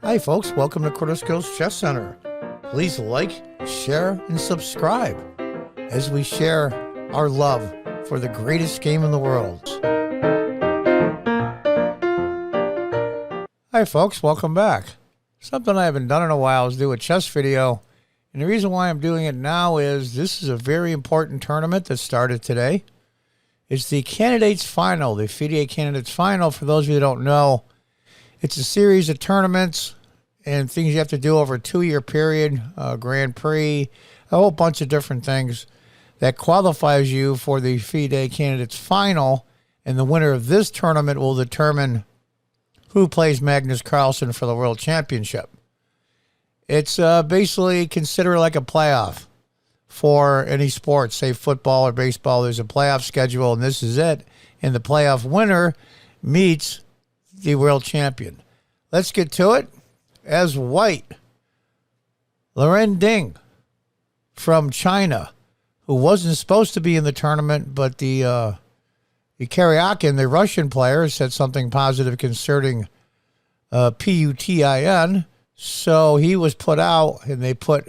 Hi folks, welcome to Critical Chess Center. Please like, share, and subscribe as we share our love for the greatest game in the world. Hi folks, welcome back. Something I haven't done in a while is do a chess video. And the reason why I'm doing it now is this is a very important tournament that started today. It's the Candidates Final, the FIDE Candidates Final. For those of you who don't know, it's a series of tournaments and things you have to do over a 2-year period, Grand Prix, a whole bunch of different things that qualifies you for the FIDE Candidates Final. And the winner of this tournament will determine who plays Magnus Carlsen for the World Championship. It's basically considered like a playoff for any sport, say football or baseball. There's a playoff schedule, and this is it. And the playoff winner meets the world champion. Let's get to it. As white, Liren Ding from China, who wasn't supposed to be in the tournament, but the Karyakin, the Russian player, said something positive concerning Putin, so he was put out, and they put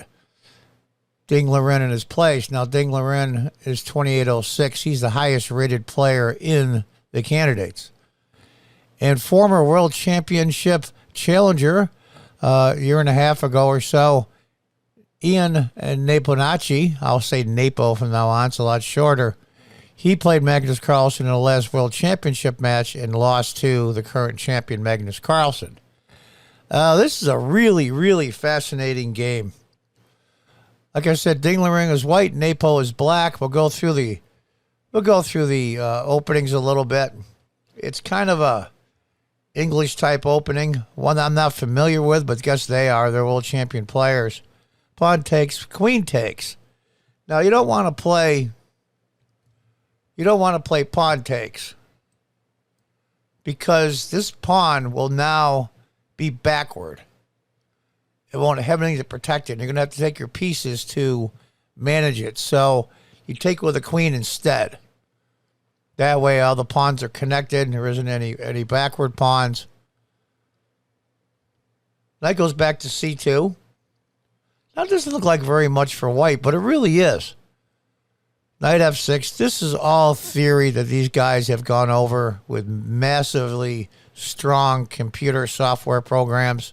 Ding Liren in his place. Now, Ding Liren is 2806. He's the highest rated player in the candidates. And former world championship challenger a year and a half ago or so, Ian Nepomniachtch, I'll say Nepo from now on, it's a lot shorter. He played Magnus Carlsen in the last world championship match and lost to the current champion, Magnus Carlsen. This is a really, really fascinating game. Like I said, Ding Liren is white, Nepo is black. We'll go through the openings a little bit. It's kind of a English type opening, one I'm not familiar with, but guess they are. They're world champion players. Pawn takes, queen takes. Now you don't want to play pawn takes because this pawn will now be backward. It won't have anything to protect it. You're going to have to take your pieces to manage it. So you take with a queen instead. That way all the pawns are connected and there isn't any backward pawns. Knight goes back to c2. Now it doesn't look like very much for white, but it really is. Knight f6. This is all theory that these guys have gone over with massively strong computer software programs.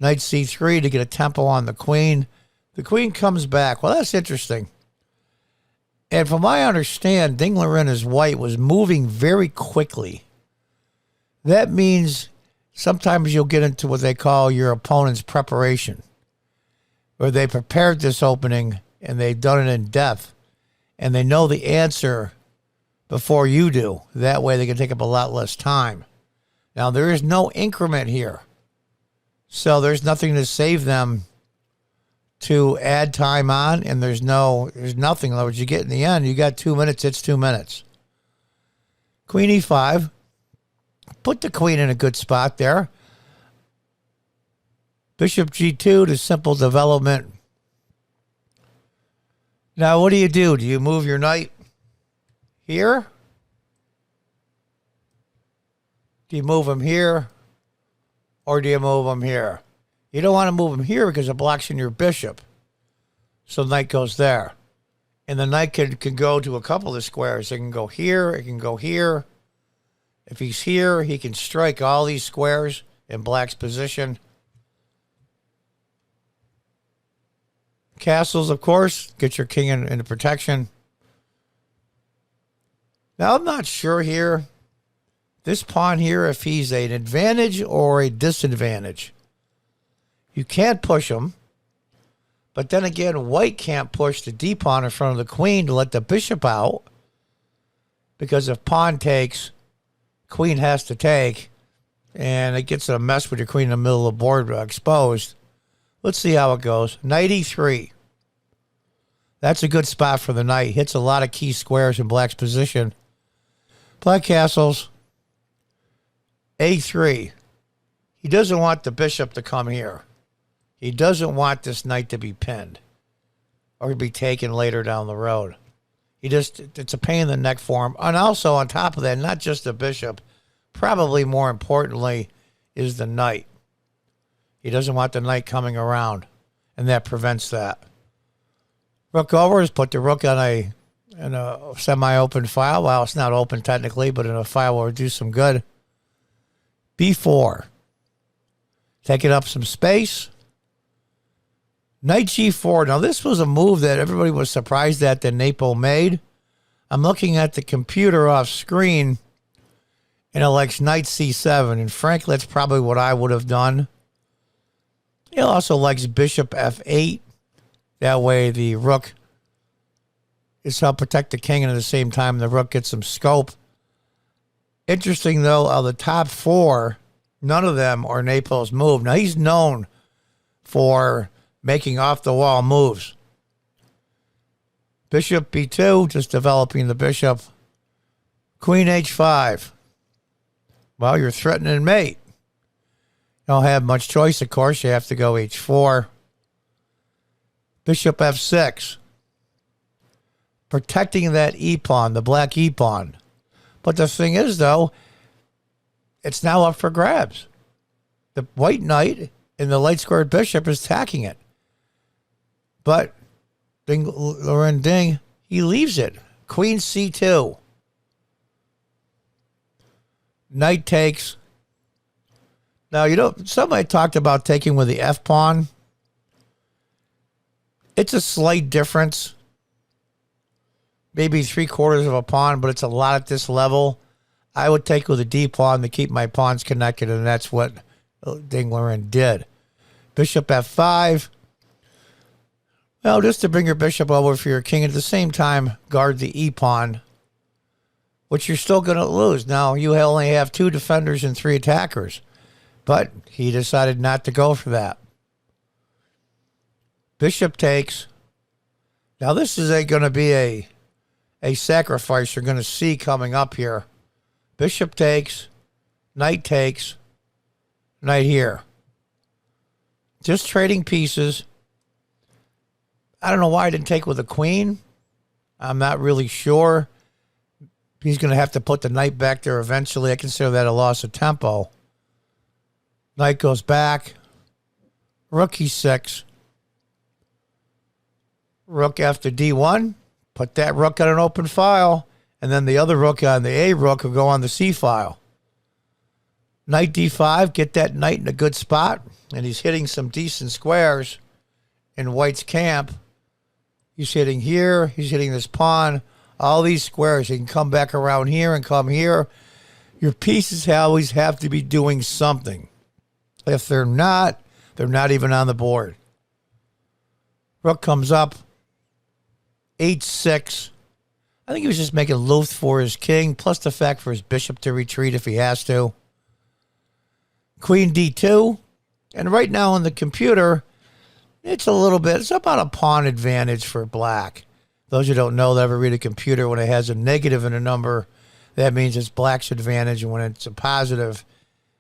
Knight c3 to get a tempo on the queen. The queen comes back. Well, that's interesting. And from my understand, Ding Liren as white was moving very quickly. That means sometimes you'll get into what they call your opponent's preparation, where they prepared this opening and they've done it in depth, and they know the answer before you do. That way they can take up a lot less time. Now, there is no increment here, so there's nothing to save them to add time on, and there's nothing. In other words, you get in the end, you got 2 minutes, it's 2 minutes. Queen e5. Put the queen in a good spot there. Bishop g2 to simple development. Now, what do? Do you move your knight here? Do you move him here? Or do you move him here? You don't want to move him here because it blocks in your bishop. So knight goes there. And the knight can go to a couple of squares. It can go here. It can go here. If he's here, he can strike all these squares in black's position. Castles, of course. Get your king into protection. Now, I'm not sure here. This pawn here, if he's an advantage or a disadvantage. You can't push him, but then again, white can't push the d pawn in front of the queen to let the bishop out, because if pawn takes, queen has to take, and it gets a mess with your queen in the middle of the board exposed. Let's see how it goes. Knight e3. That's a good spot for the knight. Hits a lot of key squares in black's position. Black castles. a3. He doesn't want the bishop to come here. He doesn't want this knight to be pinned or to be taken later down the road. It's a pain in the neck for him. And also on top of that, not just the bishop, probably more importantly, is the knight. He doesn't want the knight coming around, and that prevents that. Rook over is put the rook on in a semi-open file. Well, it's not open technically, but in a file where it do some good. B4. Taking up some space. Knight G4. Now, this was a move that everybody was surprised at that Nepo made. I'm looking at the computer off screen, and it likes Knight C7. And frankly, that's probably what I would have done. It also likes Bishop F8. That way, the rook is help protect the king, and at the same time, the rook gets some scope. Interesting, though, of the top four, none of them are Nepo's move. Now, he's known for making off-the-wall moves. Bishop B2, just developing the bishop. Queen H5. Well, you're threatening mate. You don't have much choice, of course. You have to go H4. Bishop F6. Protecting that E-pawn, the black E-pawn. But the thing is, though, it's now up for grabs. The white knight and the light squared bishop is attacking it. But Liren Ding, he leaves it. Queen C2. Knight takes. Now, somebody talked about taking with the F-pawn. It's a slight difference. Maybe 3/4 of a pawn, but it's a lot at this level. I would take with a D-pawn to keep my pawns connected, and that's what Ding Liren did. Bishop F5. Well, just to bring your bishop over for your king, at the same time, guard the E-pawn, which you're still going to lose. Now, you only have 2 defenders and 3 attackers, but he decided not to go for that. Bishop takes. Now, this is going to be a sacrifice you're going to see coming up here. Bishop takes, knight takes, knight here. Just trading pieces. I don't know why I didn't take with a queen. I'm not really sure. He's going to have to put the knight back there eventually. I consider that a loss of tempo. Knight goes back. Rook E6. Rook after D1. Put that rook on an open file. And then the other rook on the A rook will go on the C file. Knight D5. Get that knight in a good spot. And he's hitting some decent squares in white's camp. He's hitting here. He's hitting this pawn. All these squares. He can come back around here and come here. Your pieces always have to be doing something. If they're not even on the board. Rook comes up. H6. I think he was just making loath for his king, plus the fact for his bishop to retreat if he has to. Queen D2. And right now on the computer, it's about a pawn advantage for black. Those who don't know, that ever read a computer, when it has a negative in a number, that means it's black's advantage. And when it's a positive,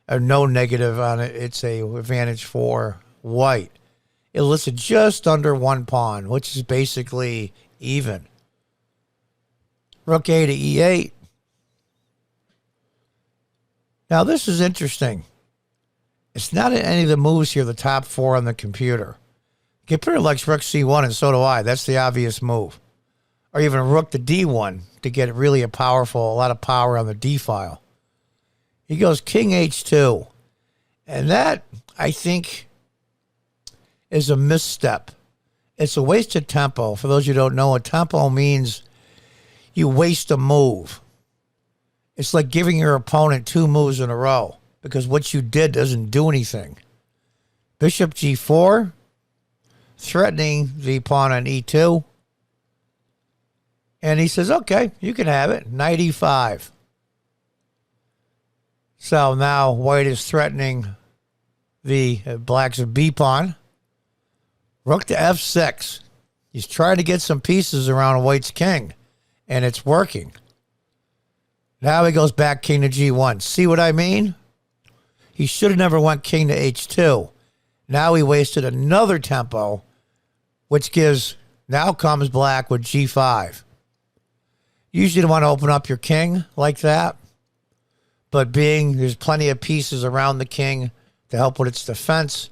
or no negative on it, it's a advantage for white. It listed just under 1 pawn, which is basically even. Rook A to E8. Now, this is interesting. It's not in any of the moves here, the top 4 on the computer. Computer likes rook C1, and so do I. That's the obvious move. Or even rook to D1 to get really a lot of power on the D file. He goes king H2. And that, I think, is a misstep. It's a waste of tempo. For those who don't know, a tempo means you waste a move. It's like giving your opponent 2 moves in a row because what you did doesn't do anything. Bishop G4, threatening the pawn on E2. And he says, okay, you can have it. Knight E5. So now white is threatening the black's B pawn. Rook to F6. He's trying to get some pieces around white's king, and it's working. Now he goes back king to G1. See what I mean? He should have never went king to H2. Now he wasted another tempo, which now comes black with G5. Usually you don't want to open up your king like that, but there's plenty of pieces around the king to help with its defense,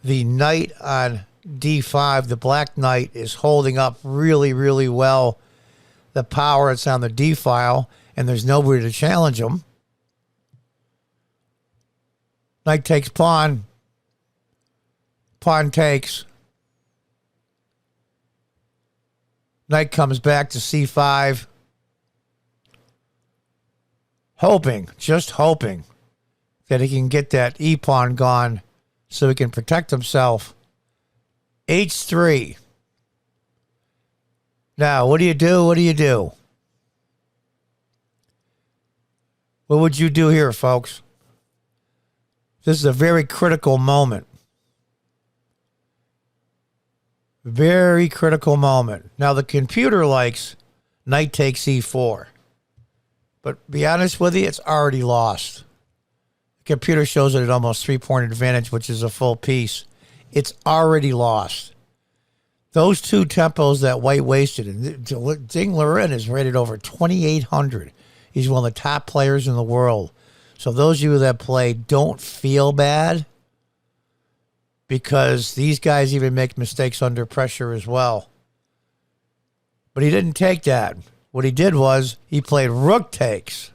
the knight on d5, the black knight, is holding up really, really well the power that's on the d file, and there's nobody to challenge him. Knight takes pawn. Pawn takes. Knight comes back to c5. Hoping, just hoping, that he can get that e-pawn gone so he can protect himself. h3. Now, what do you do? What do you do? What would you do here, folks? This is a very critical moment. Very critical moment. Now, the computer likes knight takes e4. But be honest with you, it's already lost. The computer shows it at almost 3-point advantage, which is a full piece. It's already lost. Those two tempos that white wasted, and Ding Liren is rated over 2,800. He's one of the top players in the world. So those of you that play, don't feel bad, because these guys even make mistakes under pressure as well. But he didn't take that. What he did was he played rook takes,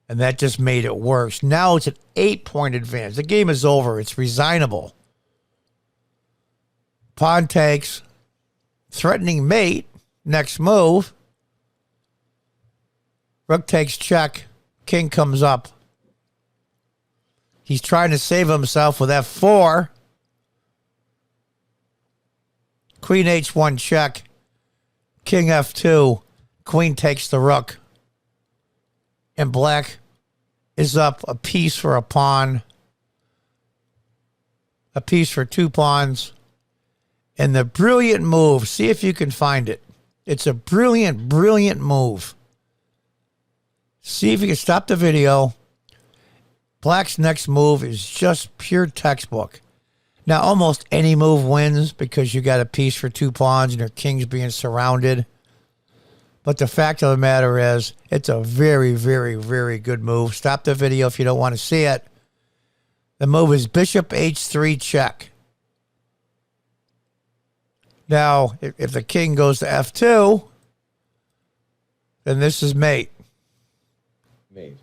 and that just made it worse. Now it's an 8-point advantage. The game is over. It's resignable. Pawn takes, threatening mate, next move. Rook takes check, king comes up. He's trying to save himself with f4. Queen h1 check, king f2, queen takes the rook. And black is up a piece for a pawn, a piece for 2 pawns. And the brilliant move, see if you can find it. It's a brilliant, brilliant move. See if you can stop the video. Black's next move is just pure textbook. Now, almost any move wins because you got a piece for 2 pawns and your king's being surrounded. But the fact of the matter is, it's a very, very, very good move. Stop the video if you don't want to see it. The move is bishop h3 check. Now, if the king goes to f2, then this is mate. Mate.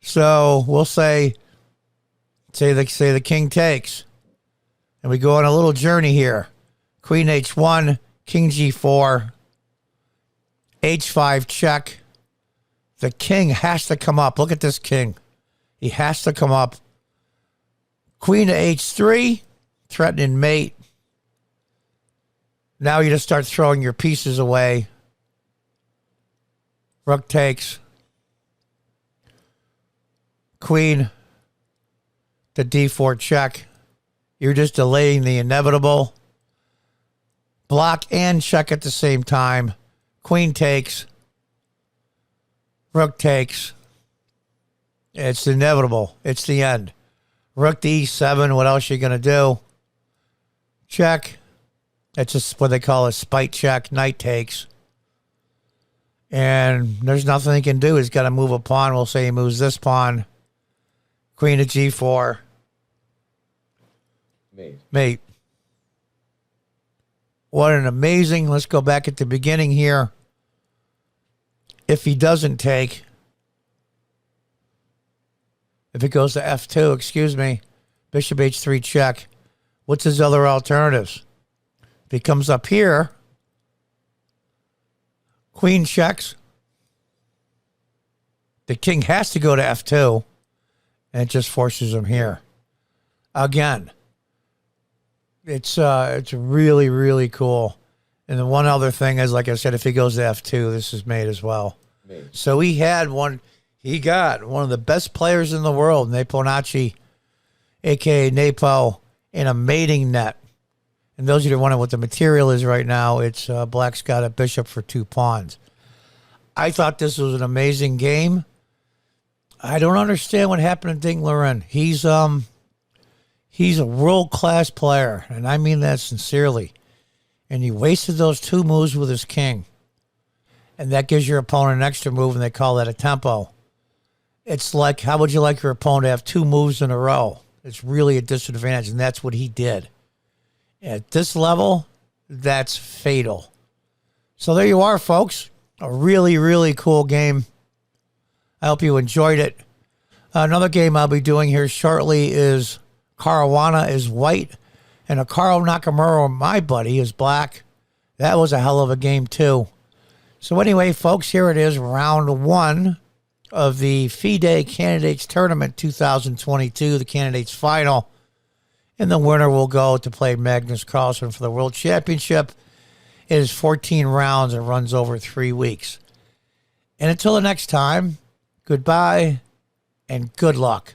So we'll say the king takes. And we go on a little journey here. Queen h1, king g4, h5 check. The king has to come up. Look at this king. He has to come up. Queen to h3. Threatening mate. Now you just start throwing your pieces away. Rook takes. Queen to d4 check. You're just delaying the inevitable. Block and check at the same time. Queen takes. Rook takes. It's inevitable. It's the end. Rook to e7. What else are you going to do? Check. That's just what they call a spite check. Knight takes. And there's nothing he can do. He's got to move a pawn. We'll say he moves this pawn. Queen to g4. Mate. What an amazing... Let's go back at the beginning here. If he doesn't take... If it goes to f2, excuse me. Bishop h3 check. What's his other alternatives? If he comes up here, queen checks. The king has to go to f2, and it just forces him here. Again, it's really, really cool. And the one other thing is, like I said, if he goes to f2, this is mate as well. Mate. So he got one of the best players in the world, Nepomniachtch, a.k.a. Nepo, in a mating net. And those of you that wonder what the material is right now, it's black's got a bishop for 2 pawns. I thought this was an amazing game. I don't understand what happened to Ding Liren. He's a world-class player, and I mean that sincerely. And he wasted those 2 moves with his king. And that gives your opponent an extra move, and they call that a tempo. It's like, how would you like your opponent to have 2 moves in a row? It's really a disadvantage, and that's what he did. At this level, that's fatal. So there you are, folks. A really, really cool game. I hope you enjoyed it. Another game I'll be doing here shortly is Caruana is white, and Hikaru Nakamura, my buddy, is black. That was a hell of a game, too. So anyway, folks, here it is, round one of the FIDE Candidates Tournament 2022, the Candidates Final. And the winner will go to play Magnus Carlsen for the World Championship. It is 14 rounds and runs over 3 weeks. And until the next time, goodbye and good luck.